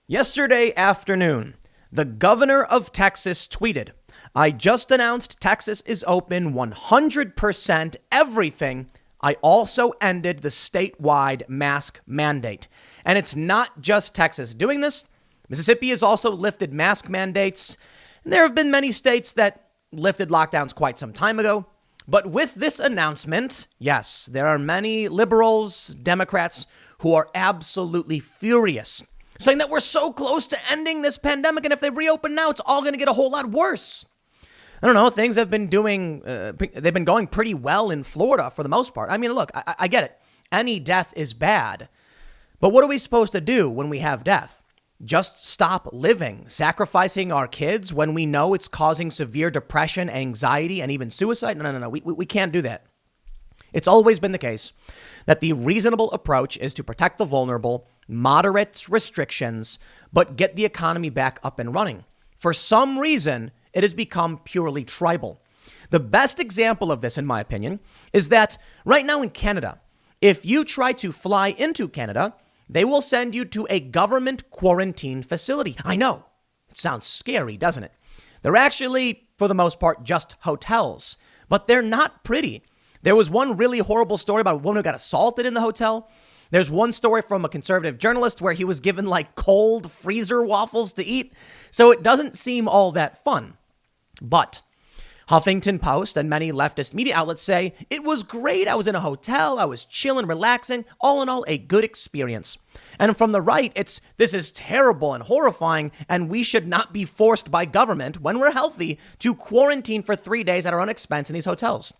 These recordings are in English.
Yesterday afternoon, the governor of Texas tweeted, "I just announced Texas is open 100% everything. I also ended the statewide mask mandate." And it's not just Texas doing this. Mississippi has also lifted mask mandates. And there have been many states that lifted lockdowns quite some time ago. But with this announcement, yes, there are many liberals, Democrats who are absolutely furious, saying that we're so close to ending this pandemic, and if they reopen now, it's all going to get a whole lot worse. I don't know. Things have been they've been going pretty well in Florida for the most part. I mean, look, I get it. Any death is bad. But what are we supposed to do when we have death? Just stop living, sacrificing our kids when we know it's causing severe depression, anxiety, and even suicide? No. We can't do that. It's always been the case that the reasonable approach is to protect the vulnerable, moderate restrictions, but get the economy back up and running. For some reason, it has become purely tribal. The best example of this, in my opinion, is that right now in Canada, if you try to fly into Canada, they will send you to a government quarantine facility. I know, it sounds scary, doesn't it? They're actually, for the most part, just hotels, but they're not pretty. There was one really horrible story about a woman who got assaulted in the hotel. There's one story from a conservative journalist where he was given like cold freezer waffles to eat. So it doesn't seem all that fun. But Huffington Post and many leftist media outlets say it was great. I was in a hotel. I was chilling, relaxing. All in all, a good experience. And from the right, this is terrible and horrifying, and we should not be forced by government when we're healthy to quarantine for 3 days at our own expense in these hotels.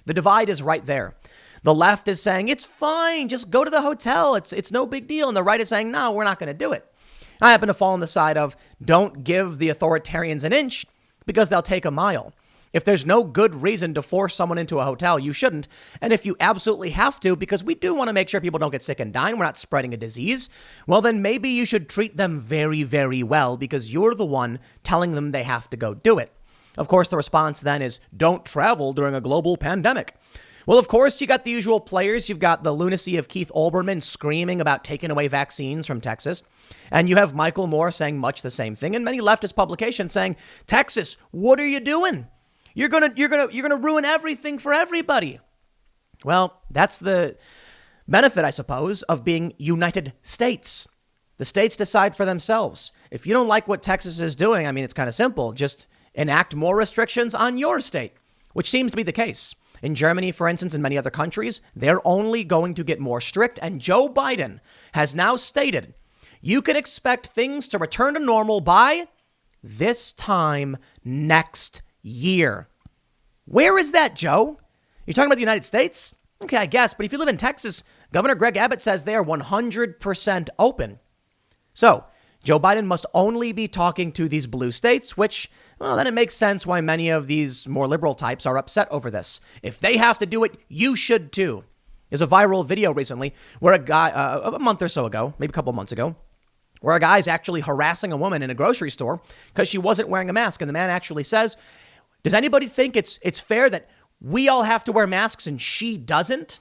The divide is right there. The left is saying, it's fine, just go to the hotel. It's no big deal. And the right is saying, no, we're not going to do it. I happen to fall on the side of don't give the authoritarians an inch because they'll take a mile. If there's no good reason to force someone into a hotel, you shouldn't. And if you absolutely have to, because we do want to make sure people don't get sick and die, and we're not spreading a disease, well, then maybe you should treat them very, very well because you're the one telling them they have to go do it. Of course, the response then is don't travel during a global pandemic. Well, of course, you got the usual players. You've got the lunacy of Keith Olbermann screaming about taking away vaccines from Texas. And you have Michael Moore saying much the same thing. And many leftist publications saying, Texas, what are you doing? You're going to ruin everything for everybody. Well, that's the benefit, I suppose, of being United States. The states decide for themselves. If you don't like what Texas is doing, I mean, it's kind of simple. Just enact more restrictions on your state, which seems to be the case. In Germany, for instance, and many other countries, they're only going to get more strict. And Joe Biden has now stated you can expect things to return to normal by this time next year. Where is that, Joe? You're talking about the United States? Okay, I guess. But if you live in Texas, Governor Greg Abbott says they are 100% open. So Joe Biden must only be talking to these blue states, which, well, then it makes sense why many of these more liberal types are upset over this. If they have to do it, you should too. There's a viral video recently where a guy, a month or so ago, maybe a couple of months ago, where a guy's actually harassing a woman in a grocery store because she wasn't wearing a mask. And the man actually says, does anybody think it's fair that we all have to wear masks and she doesn't?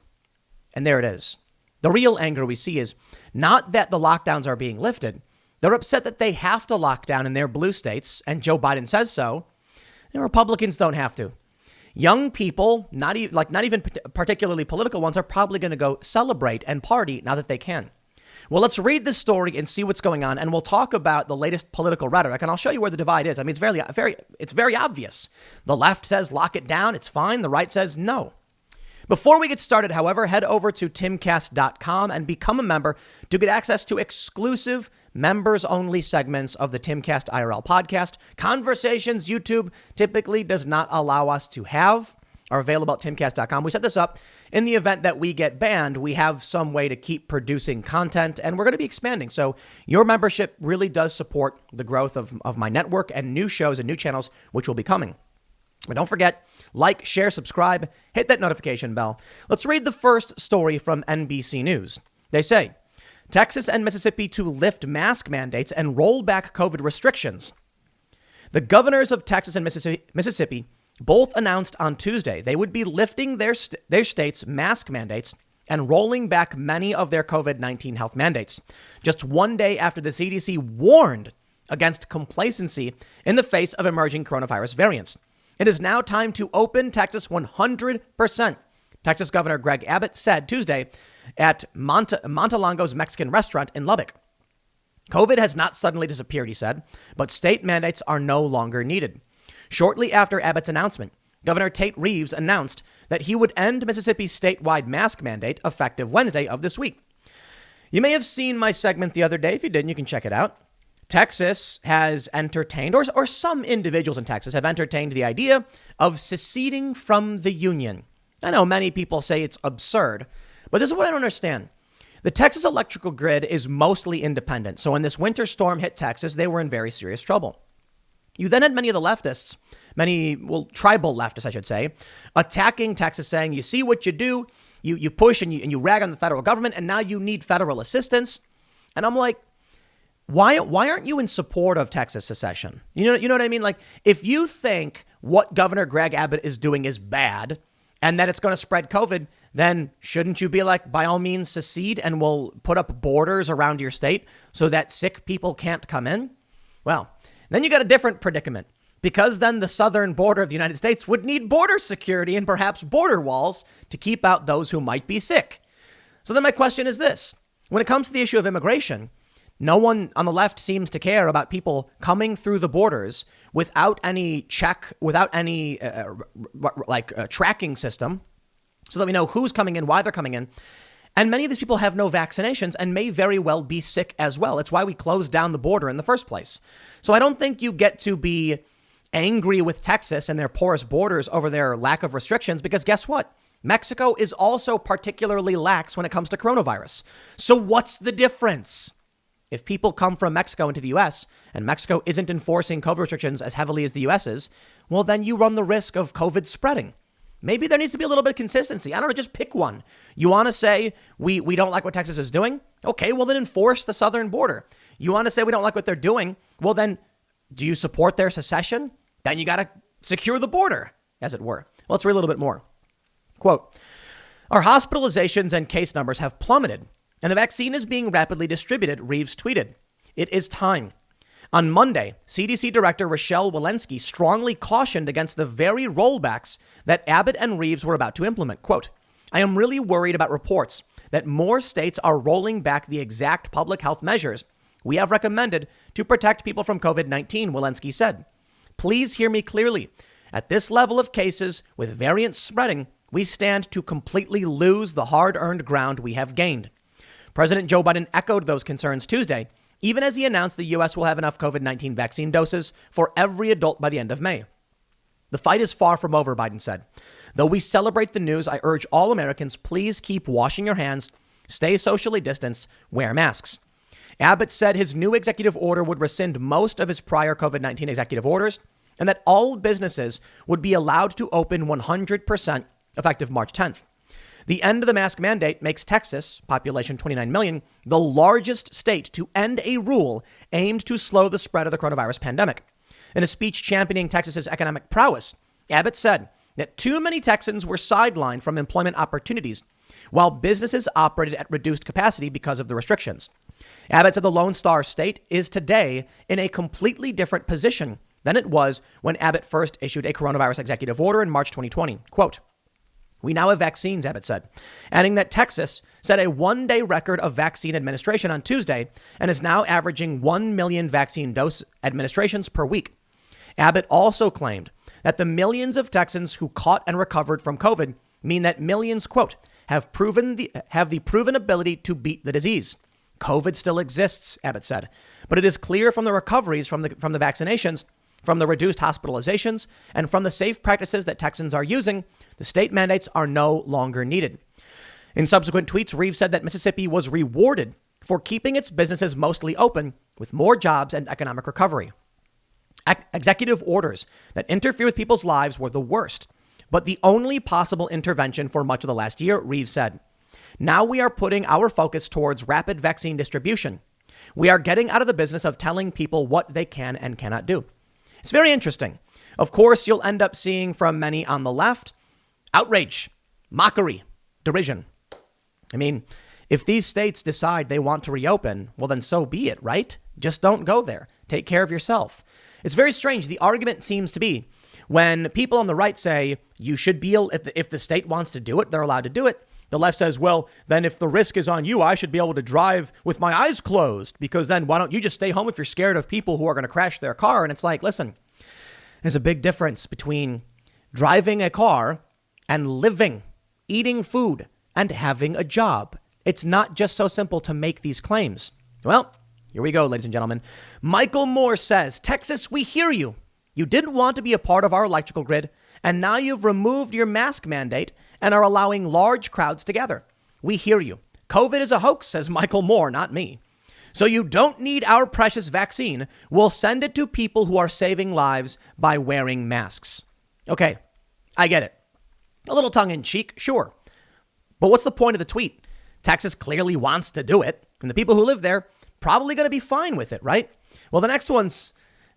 And there it is. The real anger we see is not that the lockdowns are being lifted. They're upset that they have to lock down in their blue states, and Joe Biden says so. And Republicans don't have to. Young people, not even particularly political ones, are probably going to go celebrate and party now that they can. Well, let's read this story and see what's going on, and we'll talk about the latest political rhetoric, and I'll show you where the divide is. I mean, it's very obvious. The left says lock it down, it's fine. The right says no. Before we get started, however, head over to timcast.com and become a member to get access to exclusive members-only segments of the Timcast IRL podcast. Conversations YouTube typically does not allow us to have are available at timcast.com. We set this up in the event that we get banned. We have some way to keep producing content, and we're going to be expanding. So your membership really does support the growth of my network and new shows and new channels, which will be coming. But don't forget, like, share, subscribe, hit that notification bell. Let's read the first story from NBC News. They say, Texas and Mississippi to lift mask mandates and roll back COVID restrictions. The governors of Texas and Mississippi both announced on Tuesday they would be lifting their state's mask mandates and rolling back many of their COVID-19 health mandates, just one day after the CDC warned against complacency in the face of emerging coronavirus variants. It is now time to open Texas 100%, Texas Governor Greg Abbott said Tuesday at Montelongo's Mexican restaurant in Lubbock. COVID has not suddenly disappeared, he said, but state mandates are no longer needed. Shortly after Abbott's announcement, Governor Tate Reeves announced that he would end Mississippi's statewide mask mandate effective Wednesday of this week. You may have seen my segment the other day. If you didn't, you can check it out. Texas has entertained, or some individuals in Texas have entertained the idea of seceding from the union. I know many people say it's absurd, but this is what I don't understand. The Texas electrical grid is mostly independent. So when this winter storm hit Texas, they were in very serious trouble. You then had many of the leftists, tribal leftists, I should say, attacking Texas, saying, you see what you do, you push and you rag on the federal government, and now you need federal assistance. And I'm like, why aren't you in support of Texas secession? You know what I mean? Like, if you think what Governor Greg Abbott is doing is bad and that it's going to spread COVID, then shouldn't you be like, by all means, secede and we'll put up borders around your state so that sick people can't come in? Well, then you got a different predicament, because then the southern border of the United States would need border security and perhaps border walls to keep out those who might be sick. So then my question is this. When it comes to the issue of immigration, no one on the left seems to care about people coming through the borders without any check, without any tracking system, so that we know who's coming in, why they're coming in. And many of these people have no vaccinations and may very well be sick as well. It's why we closed down the border in the first place. So I don't think you get to be angry with Texas and their porous borders over their lack of restrictions, because guess what? Mexico is also particularly lax when it comes to coronavirus. So what's the difference? If people come from Mexico into the U.S. and Mexico isn't enforcing COVID restrictions as heavily as the U.S. is, well, then you run the risk of COVID spreading. Maybe there needs to be a little bit of consistency. I don't know, just pick one. You want to say we don't like what Texas is doing? Okay, well, then enforce the southern border. You want to say we don't like what they're doing? Well, then do you support their secession? Then you got to secure the border, as it were. Well, let's read a little bit more. Quote, our hospitalizations and case numbers have plummeted, and the vaccine is being rapidly distributed, Reeves tweeted. It is time. On Monday, CDC Director Rochelle Walensky strongly cautioned against the very rollbacks that Abbott and Reeves were about to implement. Quote, I am really worried about reports that more states are rolling back the exact public health measures we have recommended to protect people from COVID-19, Walensky said. Please hear me clearly. At this level of cases, with variants spreading, we stand to completely lose the hard-earned ground we have gained. President Joe Biden echoed those concerns Tuesday, even as he announced the U.S. will have enough COVID-19 vaccine doses for every adult by the end of May. The fight is far from over, Biden said. Though we celebrate the news, I urge all Americans, please keep washing your hands, stay socially distanced, wear masks. Abbott said his new executive order would rescind most of his prior COVID-19 executive orders and that all businesses would be allowed to open 100% effective March 10th. The end of the mask mandate makes Texas, population 29 million, the largest state to end a rule aimed to slow the spread of the coronavirus pandemic. In a speech championing Texas's economic prowess, Abbott said that too many Texans were sidelined from employment opportunities while businesses operated at reduced capacity because of the restrictions. Abbott said the Lone Star State is today in a completely different position than it was when Abbott first issued a coronavirus executive order in March 2020. Quote, we now have vaccines, Abbott said, adding that Texas set a one-day record of vaccine administration on Tuesday and is now averaging 1 million vaccine dose administrations per week. Abbott also claimed that the millions of Texans who caught and recovered from COVID mean that millions, quote, have the proven ability to beat the disease. COVID still exists, Abbott said, but it is clear from the recoveries from the vaccinations, from the reduced hospitalizations, and from the safe practices that Texans are using, the state mandates are no longer needed. In subsequent tweets, Reeves said that Mississippi was rewarded for keeping its businesses mostly open with more jobs and economic recovery. Executive orders that interfere with people's lives were the worst, but the only possible intervention for much of the last year, Reeves said. Now we are putting our focus towards rapid vaccine distribution. We are getting out of the business of telling people what they can and cannot do. It's very interesting. Of course, you'll end up seeing from many on the left outrage, mockery, derision. I mean, if these states decide they want to reopen, well, then so be it, right? Just don't go there. Take care of yourself. It's very strange. The argument seems to be when people on the right say you should be, if the state wants to do it, they're allowed to do it. The left says, well, then if the risk is on you, I should be able to drive with my eyes closed, because then why don't you just stay home if you're scared of people who are going to crash their car? And it's like, listen, there's a big difference between driving a car and living, eating food, and having a job. It's not just so simple to make these claims. Well, here we go, ladies and gentlemen. Michael Moore says, Texas, we hear you. You didn't want to be a part of our electrical grid, and now you've removed your mask mandate and are allowing large crowds to gather. We hear you. COVID is a hoax, says Michael Moore, not me. So you don't need our precious vaccine. We'll send it to people who are saving lives by wearing masks. Okay, I get it. A little tongue in cheek, sure. But what's the point of the tweet? Texas clearly wants to do it, and the people who live there probably going to be fine with it, right? Well, the next one's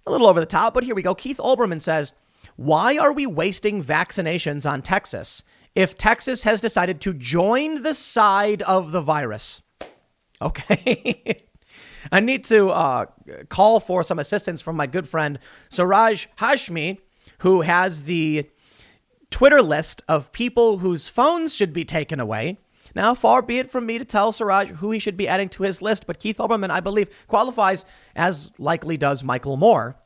a little over the top, but here we go. Keith Olbermann says, why are we wasting vaccinations on Texas if Texas has decided to join the side of the virus? Okay. I need to call for some assistance from my good friend Suraj Hashmi, who has the Twitter list of people whose phones should be taken away. Now, far be it from me to tell Suraj who he should be adding to his list, but Keith Olbermann, I believe, qualifies, as likely does Michael Moore.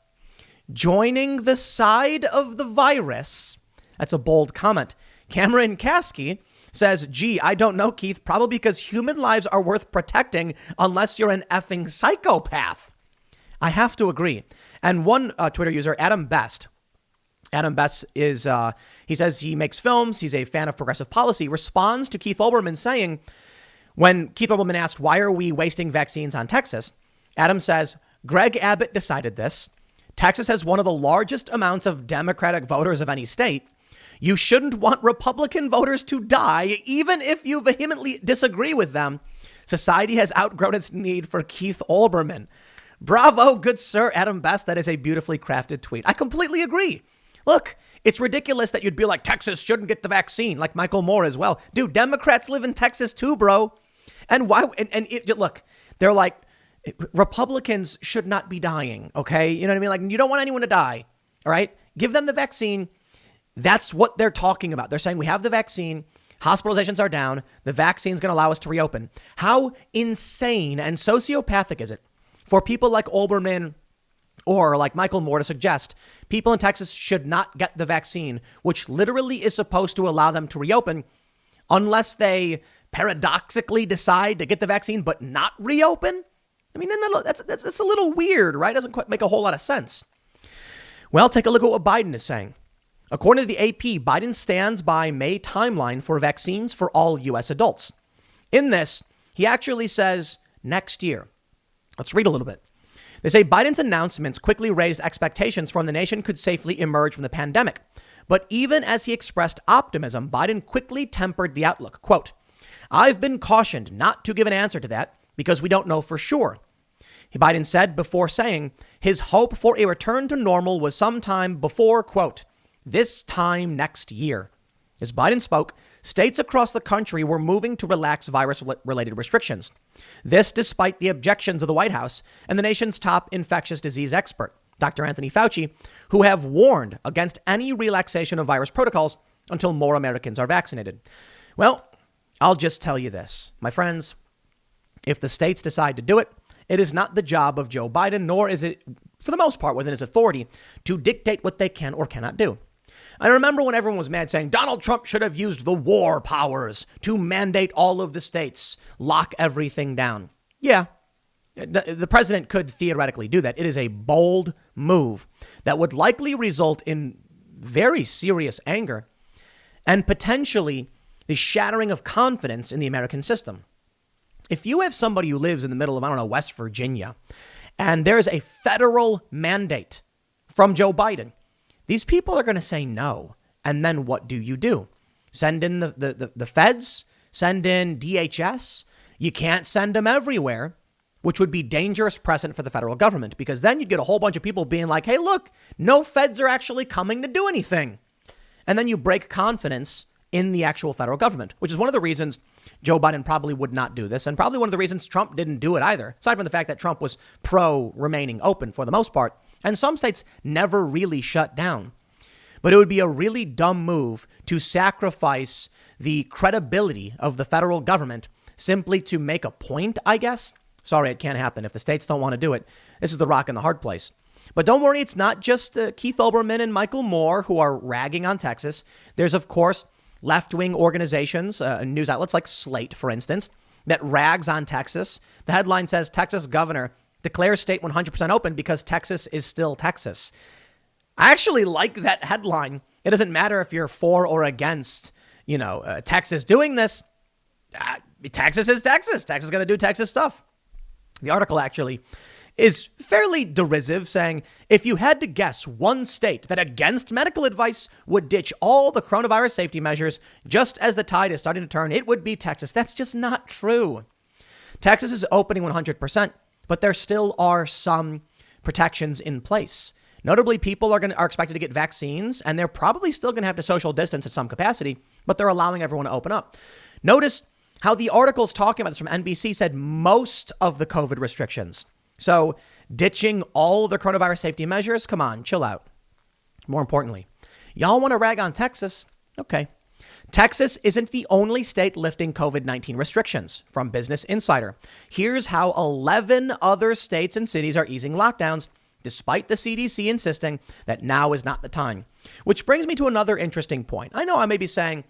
Joining the side of the virus. That's a bold comment. Cameron Kasky says, gee, I don't know, Keith, probably because human lives are worth protecting unless you're an effing psychopath. I have to agree. And one Twitter user, Adam Best is, he says he makes films. He's a fan of progressive policy, responds to Keith Olbermann saying, when Keith Olbermann asked, why are we wasting vaccines on Texas? Adam says, Greg Abbott decided this. Texas has one of the largest amounts of Democratic voters of any state. You shouldn't want Republican voters to die, even if you vehemently disagree with them. Society has outgrown its need for Keith Olbermann. Bravo, good sir, Adam Best. That is a beautifully crafted tweet. I completely agree. Look, it's ridiculous that you'd be like, Texas shouldn't get the vaccine, like Michael Moore as well. Dude, Democrats live in Texas too, bro. And why? Look, they're like, Republicans should not be dying, okay? You know what I mean? Like, you don't want anyone to die, all right? Give them the vaccine. That's what they're talking about. They're saying we have the vaccine, hospitalizations are down, the vaccine's going to allow us to reopen. How insane and sociopathic is it for people like Olbermann or like Michael Moore to suggest people in Texas should not get the vaccine, which literally is supposed to allow them to reopen unless they paradoxically decide to get the vaccine but not reopen? I mean, that's a little weird, right? Doesn't quite make a whole lot of sense. Well, take a look at what Biden is saying. According to the AP, Biden stands by May timeline for vaccines for all U.S. adults. In this, he actually says next year. Let's read a little bit. They say Biden's announcements quickly raised expectations for when the nation could safely emerge from the pandemic. But even as he expressed optimism, Biden quickly tempered the outlook. Quote, I've been cautioned not to give an answer to that because we don't know for sure. Biden said before saying his hope for a return to normal was sometime before, quote, this time next year. As Biden spoke, states across the country were moving to relax virus-related restrictions. This despite the objections of the White House and the nation's top infectious disease expert, Dr. Anthony Fauci, who have warned against any relaxation of virus protocols until more Americans are vaccinated. Well, I'll just tell you this, my friends. If the states decide to do it, it is not the job of Joe Biden, nor is it, for the most part, within his authority to dictate what they can or cannot do. I remember when everyone was mad saying Donald Trump should have used the war powers to mandate all of the states, lock everything down. Yeah, the president could theoretically do that. It is a bold move that would likely result in very serious anger and potentially the shattering of confidence in the American system. If you have somebody who lives in the middle of, West Virginia, and there's a federal mandate from Joe Biden, these people are going to say no. And then what do? Send in the feds, send in DHS. You can't send them everywhere, which would be dangerous precedent for the federal government, because then you'd get a whole bunch of people being like, hey, look, no feds are actually coming to do anything. And then you break confidence in the actual federal government, which is one of the reasons Joe Biden probably would not do this, and probably one of the reasons Trump didn't do it either, aside from the fact that Trump was pro remaining open for the most part, and some states never really shut down. But it would be a really dumb move to sacrifice the credibility of the federal government simply to make a point, I guess. Sorry, it can't happen. If the states don't want to do it, this is the rock and the hard place. But don't worry, it's not just Keith Olbermann and Michael Moore who are ragging on Texas. There's, of course, left-wing organizations, news outlets like Slate, for instance, that rags on Texas. The headline says Texas governor declares state 100% open because Texas is still Texas. I actually like that headline. It doesn't matter if you're for or against, Texas doing this. Texas is Texas. Texas is going to do Texas stuff. The article actually is fairly derisive, saying if you had to guess one state that against medical advice would ditch all the coronavirus safety measures just as the tide is starting to turn, it would be Texas. That's just not true. Texas is opening 100%, but there still are some protections in place. Notably, people are expected to get vaccines, and they're probably still going to have to social distance at some capacity, but they're allowing everyone to open up. Notice how the articles talking about this from NBC said most of the COVID restrictions. So ditching all the coronavirus safety measures, come on, chill out. More importantly, y'all want to rag on Texas? Okay. Texas isn't the only state lifting COVID-19 restrictions. From Business Insider, here's how 11 other states and cities are easing lockdowns, despite the CDC insisting that now is not the time. Which brings me to another interesting point. I know I may be saying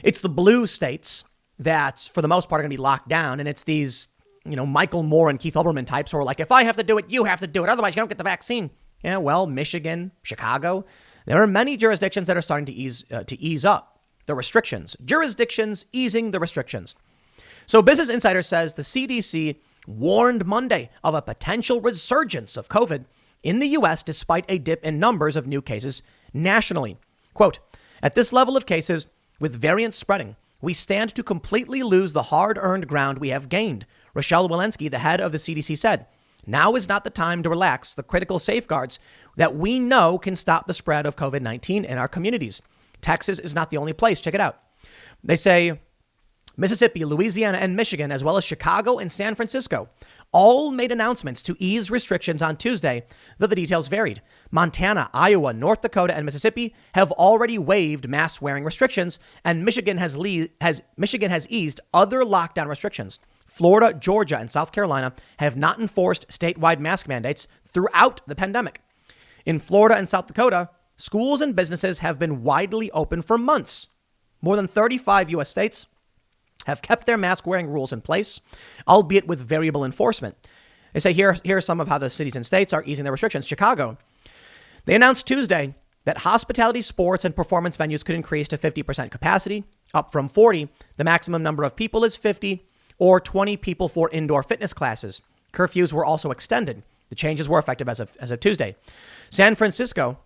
it's the blue states that, for the most part, are going to be locked down, and it's these Michael Moore and Keith Olbermann types who are like, if I have to do it, you have to do it. Otherwise, you don't get the vaccine. Yeah, well, Michigan, Chicago, there are many jurisdictions that are starting to ease up the restrictions. Jurisdictions easing the restrictions. So Business Insider says the CDC warned Monday of a potential resurgence of COVID in the U.S. despite a dip in numbers of new cases nationally. Quote, at this level of cases, with variants spreading, we stand to completely lose the hard-earned ground we have gained, Rochelle Walensky, the head of the CDC, said. Now is not the time to relax the critical safeguards that we know can stop the spread of COVID-19 in our communities. Texas is not the only place. Check it out. They say Mississippi, Louisiana, and Michigan, as well as Chicago and San Francisco, all made announcements to ease restrictions on Tuesday, though the details varied. Montana, Iowa, North Dakota, and Mississippi have already waived mask-wearing restrictions, and Michigan has eased other lockdown restrictions. Florida, Georgia, and South Carolina have not enforced statewide mask mandates throughout the pandemic. In Florida and South Dakota, schools and businesses have been widely open for months. More than 35 U.S. states have kept their mask-wearing rules in place, albeit with variable enforcement. They say here are some of how the cities and states are easing their restrictions. Chicago, they announced Tuesday that hospitality, sports, and performance venues could increase to 50% capacity, up from 40. The maximum number of people is 50, or 20 people for indoor fitness classes. Curfews were also extended. The changes were effective as of Tuesday. San Francisco,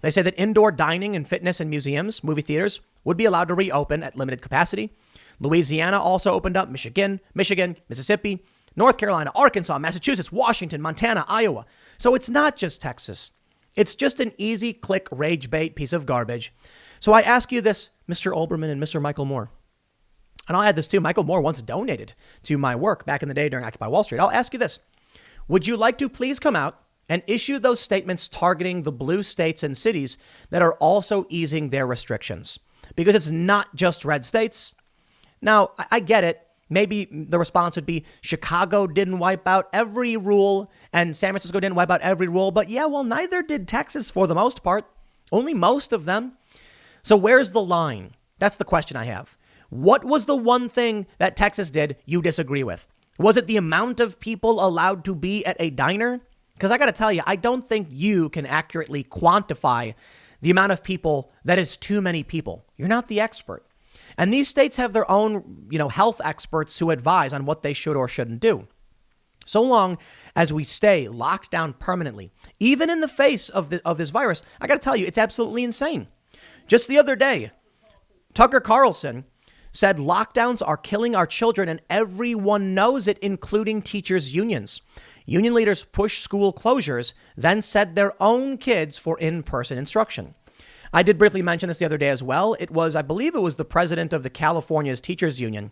they say that indoor dining and fitness and museums, movie theaters would be allowed to reopen at limited capacity. Louisiana also opened up. Michigan, Mississippi, North Carolina, Arkansas, Massachusetts, Washington, Montana, Iowa. So it's not just Texas. It's just an easy click rage bait piece of garbage. So I ask you this, Mr. Olbermann and Mr. Michael Moore. And I'll add this too. Michael Moore once donated to my work back in the day during Occupy Wall Street. I'll ask you this. Would you like to please come out and issue those statements targeting the blue states and cities that are also easing their restrictions? Because it's not just red states. Now, I get it. Maybe the response would be Chicago didn't wipe out every rule and San Francisco didn't wipe out every rule. But yeah, well, neither did Texas for the most part. Only most of them. So where's the line? That's the question I have. What was the one thing that Texas did you disagree with? Was it the amount of people allowed to be at a diner? Because I got to tell you, I don't think you can accurately quantify the amount of people that is too many people. You're not the expert. And these states have their own, health experts who advise on what they should or shouldn't do. So long as we stay locked down permanently, even in the face of this virus, I got to tell you, it's absolutely insane. Just the other day, Tucker Carlson said lockdowns are killing our children and everyone knows it, including teachers' unions. Union leaders push school closures, then send their own kids for in-person instruction. I did briefly mention this the other day as well. I believe it was the president of the California's Teachers Union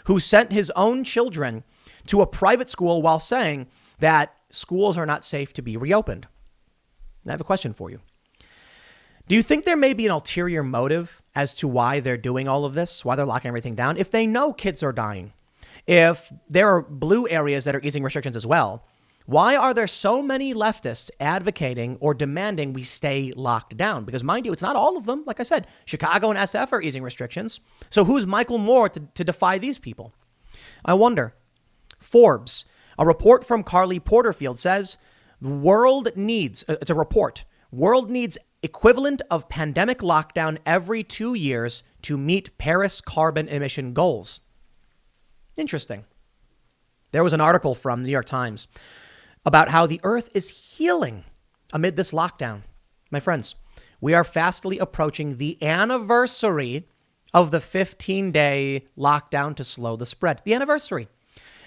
who sent his own children to a private school while saying that schools are not safe to be reopened. And I have a question for you. Do you think there may be an ulterior motive as to why they're doing all of this, why they're locking everything down? If they know kids are dying, if there are blue areas that are easing restrictions as well, why are there so many leftists advocating or demanding we stay locked down? Because mind you, it's not all of them. Like I said, Chicago and SF are easing restrictions. So who's Michael Moore to defy these people? I wonder. Forbes, a report from Carly Porterfield says the world needs, it's a report, world needs equivalent of pandemic lockdown every 2 years to meet Paris carbon emission goals. Interesting. There was an article from the New York Times about how the earth is healing amid this lockdown. My friends, we are fastly approaching the anniversary of the 15-day lockdown to slow the spread. The anniversary.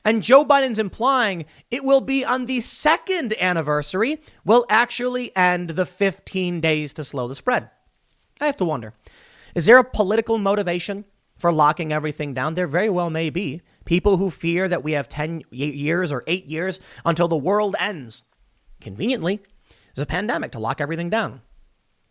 And Joe Biden's implying it will be on the second anniversary will actually end the 15 days to slow the spread. I have to wonder, is there a political motivation for locking everything down? There very well may be. People who fear that we have 10 years or 8 years until the world ends. Conveniently, there's a pandemic to lock everything down.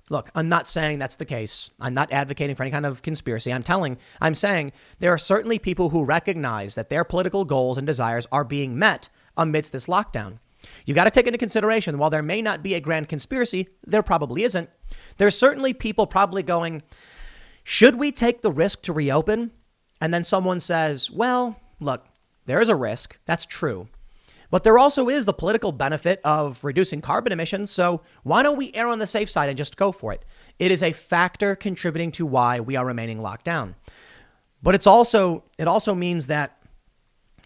Look, I'm not saying that's the case. I'm not advocating for any kind of conspiracy. I'm saying there are certainly people who recognize that their political goals and desires are being met amidst this lockdown. You got to take into consideration, while there may not be a grand conspiracy, there probably isn't. There's certainly people probably going, should we take the risk to reopen? And then someone says, well, look, there is a risk. That's true. But there also is the political benefit of reducing carbon emissions. So why don't we err on the safe side and just go for it? It is a factor contributing to why we are remaining locked down. But it also means that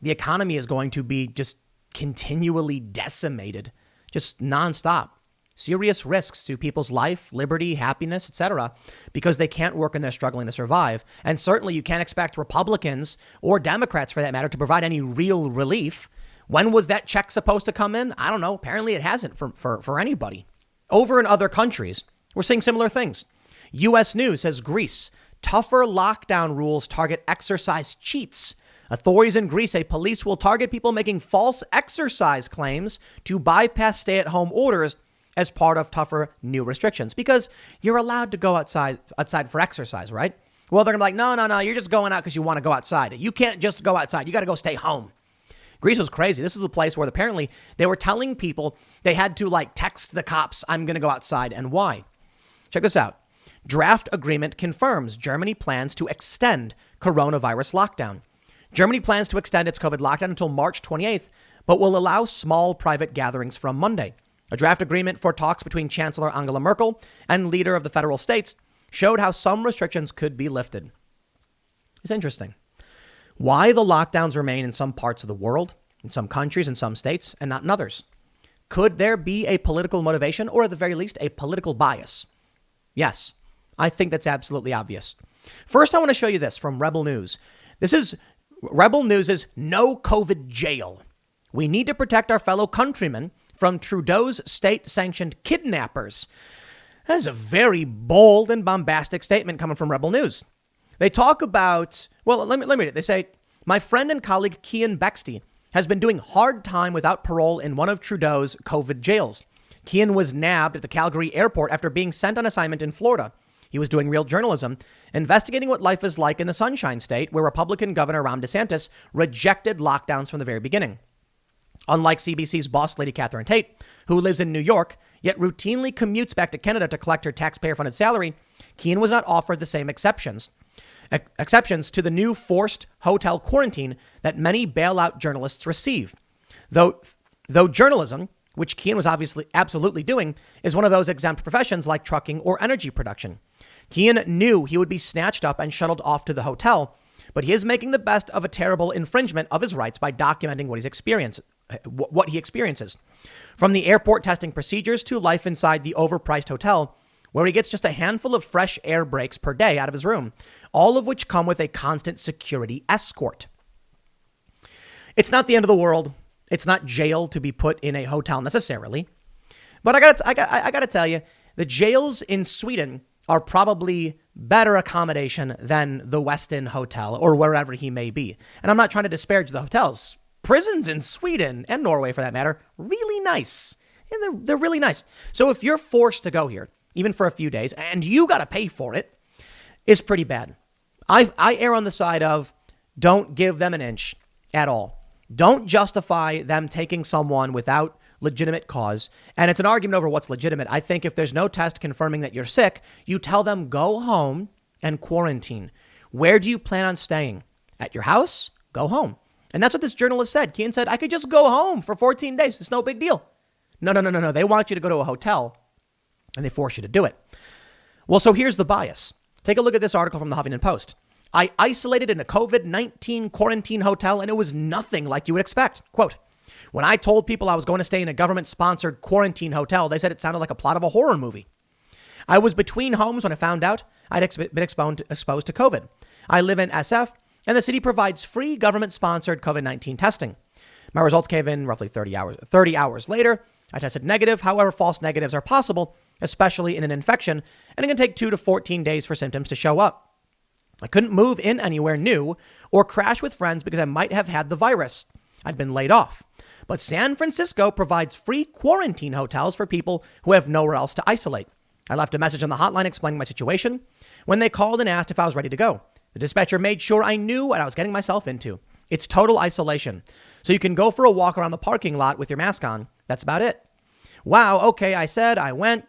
the economy is going to be just continually decimated, just nonstop. Serious risks to people's life, liberty, happiness, etc., because they can't work and they're struggling to survive. And certainly you can't expect Republicans or Democrats, for that matter, to provide any real relief. When was that check supposed to come in? I don't know. Apparently it hasn't for anybody. Over in other countries, we're seeing similar things. U.S. News says Greece, tougher lockdown rules target exercise cheats. Authorities in Greece say police will target people making false exercise claims to bypass stay-at-home orders as part of tougher new restrictions, because you're allowed to go outside for exercise, right? Well, they're gonna be like, no, you're just going out because you want to go outside. You can't just go outside. You got to go stay home. Greece was crazy. This is a place where apparently they were telling people they had to text the cops, I'm going to go outside, and why. Check this out. Draft agreement confirms Germany plans to extend coronavirus lockdown. Germany plans to extend its COVID lockdown until March 28th, but will allow small private gatherings from Monday. A draft agreement for talks between Chancellor Angela Merkel and leader of the federal states showed how some restrictions could be lifted. It's interesting. Why the lockdowns remain in some parts of the world, in some countries, in some states, and not in others. Could there be a political motivation, or at the very least, a political bias? Yes, I think that's absolutely obvious. First, I want to show you this from Rebel News. Rebel News' no COVID jail. We need to protect our fellow countrymen from Trudeau's state-sanctioned kidnappers. That is a very bold and bombastic statement coming from Rebel News. They talk about, well, let me read it. They say, my friend and colleague Cian Bexty has been doing hard time without parole in one of Trudeau's COVID jails. Cian was nabbed at the Calgary airport after being sent on assignment in Florida. He was doing real journalism, investigating what life is like in the Sunshine State, where Republican Governor Ron DeSantis rejected lockdowns from the very beginning. Unlike CBC's boss lady Catherine Tate, who lives in New York, yet routinely commutes back to Canada to collect her taxpayer-funded salary, Cian was not offered the same exceptions to the new forced hotel quarantine that many bailout journalists receive. Though journalism, which Cian was obviously absolutely doing, is one of those exempt professions like trucking or energy production. Cian knew he would be snatched up and shuttled off to the hotel, but he is making the best of a terrible infringement of his rights by documenting what he experiences. From the airport testing procedures to life inside the overpriced hotel, where he gets just a handful of fresh air breaks per day out of his room, all of which come with a constant security escort. It's not the end of the world. It's not jail to be put in a hotel necessarily. But I gotta tell you, the jails in Sweden are probably better accommodation than the Westin Hotel or wherever he may be. And I'm not trying to disparage the hotels. Prisons in Sweden and Norway, for that matter, really nice. And they're really nice. So if you're forced to go here, even for a few days, and you got to pay for it, is pretty bad. I err on the side of don't give them an inch at all. Don't justify them taking someone without legitimate cause. And it's an argument over what's legitimate. I think if there's no test confirming that you're sick, you tell them go home and quarantine. Where do you plan on staying? At your house? Go home. And that's what this journalist said. Kean said, I could just go home for 14 days. It's no big deal. No. They want you to go to a hotel and they force you to do it. Well, so here's the bias. Take a look at this article from the Huffington Post. I isolated in a COVID-19 quarantine hotel and it was nothing like you would expect. Quote, when I told people I was going to stay in a government-sponsored quarantine hotel, they said it sounded like a plot of a horror movie. I was between homes when I found out I'd been exposed to COVID. I live in SF, and the city provides free government-sponsored COVID-19 testing. My results came in roughly 30 hours later. I tested negative. However, false negatives are possible, especially in an infection, and it can take 2 to 14 days for symptoms to show up. I couldn't move in anywhere new or crash with friends because I might have had the virus. I'd been laid off. But San Francisco provides free quarantine hotels for people who have nowhere else to isolate. I left a message on the hotline explaining my situation. When they called and asked if I was ready to go, the dispatcher made sure I knew what I was getting myself into. It's total isolation. So you can go for a walk around the parking lot with your mask on. That's about it. Wow, okay, I said, I went.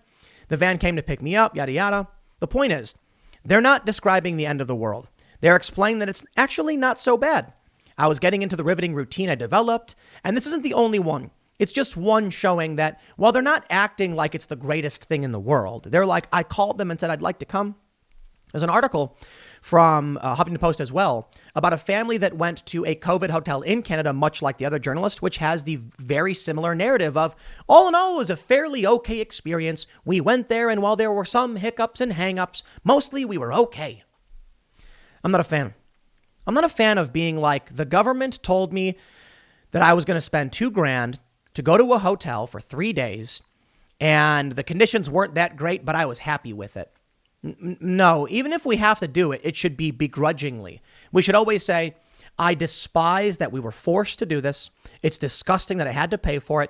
The van came to pick me up, yada, yada. The point is, they're not describing the end of the world. They're explaining that it's actually not so bad. I was getting into the riveting routine I developed, and this isn't the only one. It's just one showing that while they're not acting like it's the greatest thing in the world, they're like, I called them and said, I'd like to come. There's an article from Huffington Post as well about a family that went to a COVID hotel in Canada, much like the other journalist, which has the very similar narrative of all in all, it was a fairly okay experience. We went there, and while there were some hiccups and hangups, mostly we were okay. I'm not a fan. I'm not a fan of being like, the government told me that I was going to spend $2,000 to go to a hotel for 3 days, and the conditions weren't that great, but I was happy with it. No, even if we have to do it, it should be begrudgingly. We should always say, I despise that we were forced to do this. It's disgusting that I had to pay for it.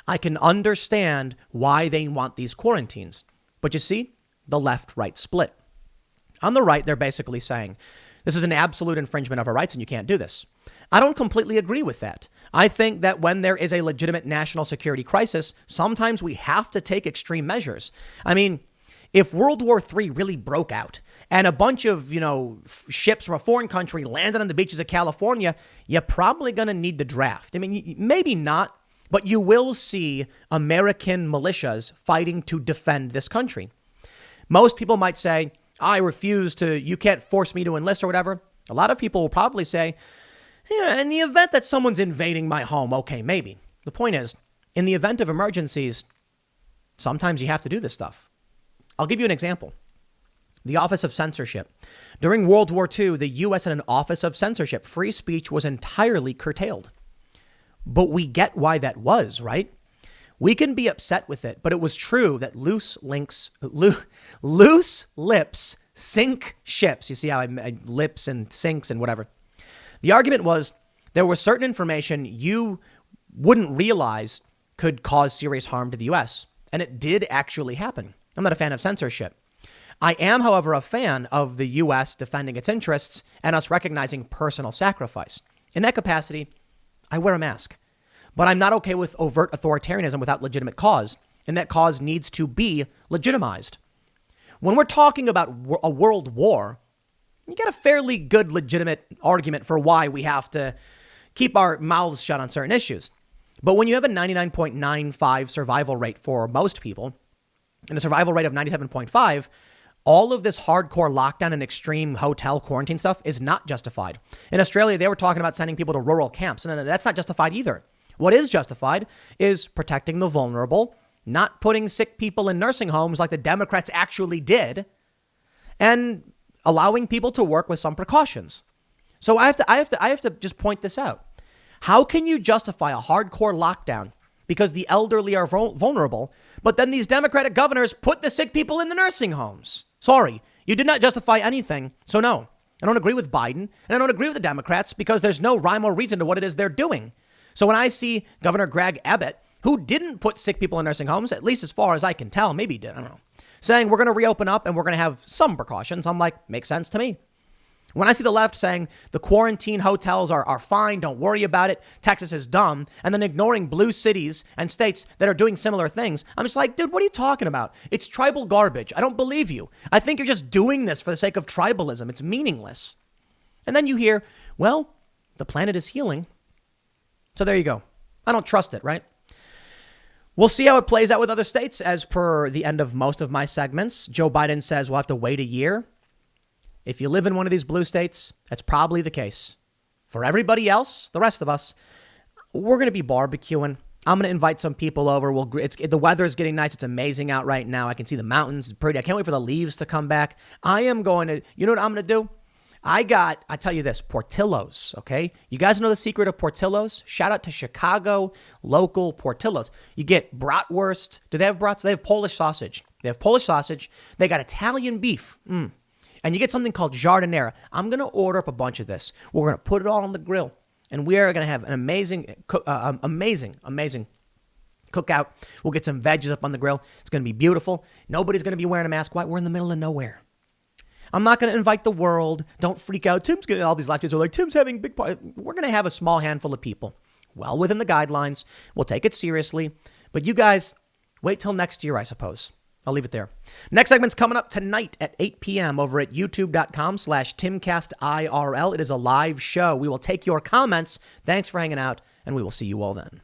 I can understand why they want these quarantines. But you see, the left-right split. On the right, they're basically saying, this is an absolute infringement of our rights and you can't do this. I don't completely agree with that. I think that when there is a legitimate national security crisis, sometimes we have to take extreme measures. I mean, if World War III really broke out and a bunch of, ships from a foreign country landed on the beaches of California, you're probably going to need the draft. I mean, maybe not, but you will see American militias fighting to defend this country. Most people might say, I refuse to, you can't force me to enlist or whatever. A lot of people will probably say, in the event that someone's invading my home, okay, maybe. The point is, in the event of emergencies, sometimes you have to do this stuff. I'll give you an example. The Office of Censorship. During World War II, the U.S. had an Office of Censorship. Free speech was entirely curtailed. But we get why that was, right? We can be upset with it, but it was true that loose lips sink ships. You see how I lips and sinks and whatever. The argument was there was certain information you wouldn't realize could cause serious harm to the U.S., and it did actually happen. I'm not a fan of censorship. I am, however, a fan of the U.S. defending its interests and us recognizing personal sacrifice. In that capacity, I wear a mask. But I'm not okay with overt authoritarianism without legitimate cause, and that cause needs to be legitimized. When we're talking about a world war, you get a fairly good legitimate argument for why we have to keep our mouths shut on certain issues. But when you have a 99.95 survival rate for most people, and a survival rate of 97.5, all of this hardcore lockdown and extreme hotel quarantine stuff is not justified. In Australia, they were talking about sending people to rural camps. No, that's not justified either. What is justified is protecting the vulnerable, not putting sick people in nursing homes like the Democrats actually did, and allowing people to work with some precautions. So I have to just point this out. How can you justify a hardcore lockdown because the elderly are vulnerable. But then these Democratic governors put the sick people in the nursing homes. Sorry, you did not justify anything. So no, I don't agree with Biden, and I don't agree with the Democrats because there's no rhyme or reason to what it is they're doing. So when I see Governor Greg Abbott, who didn't put sick people in nursing homes, at least as far as I can tell, maybe he did, I don't know, saying we're going to reopen up and we're going to have some precautions, I'm like, makes sense to me. When I see the left saying the quarantine hotels are fine, don't worry about it, Texas is dumb, and then ignoring blue cities and states that are doing similar things, I'm just like, dude, what are you talking about? It's tribal garbage. I don't believe you. I think you're just doing this for the sake of tribalism. It's meaningless. And then you hear, well, the planet is healing. So there you go. I don't trust it, right? We'll see how it plays out with other states. As per the end of most of my segments, Joe Biden says we'll have to wait a year. If you live in one of these blue states, that's probably the case. For everybody else, the rest of us, we're going to be barbecuing. I'm going to invite some people over. The weather is getting nice. It's amazing out right now. I can see the mountains. It's pretty. I can't wait for the leaves to come back. I am going to, you know what I'm going to do? I tell you this, Portillo's, okay? You guys know the secret of Portillo's? Shout out to Chicago local Portillo's. You get bratwurst. Do they have brats? They have Polish sausage. They got Italian beef. And you get something called giardiniera. I'm going to order up a bunch of this. We're going to put it all on the grill. And we are going to have an amazing cookout. We'll get some veggies up on the grill. It's going to be beautiful. Nobody's going to be wearing a mask. Why? We're in the middle of nowhere. I'm not going to invite the world. Don't freak out. Tim's getting all these lefties are like, Tim's having big party. We're going to have a small handful of people. Well within the guidelines. We'll take it seriously. But you guys, wait till next year, I suppose. I'll leave it there. Next segment's coming up tonight at 8 p.m. over at youtube.com/TimCastIRL. It is a live show. We will take your comments. Thanks for hanging out, and we will see you all then.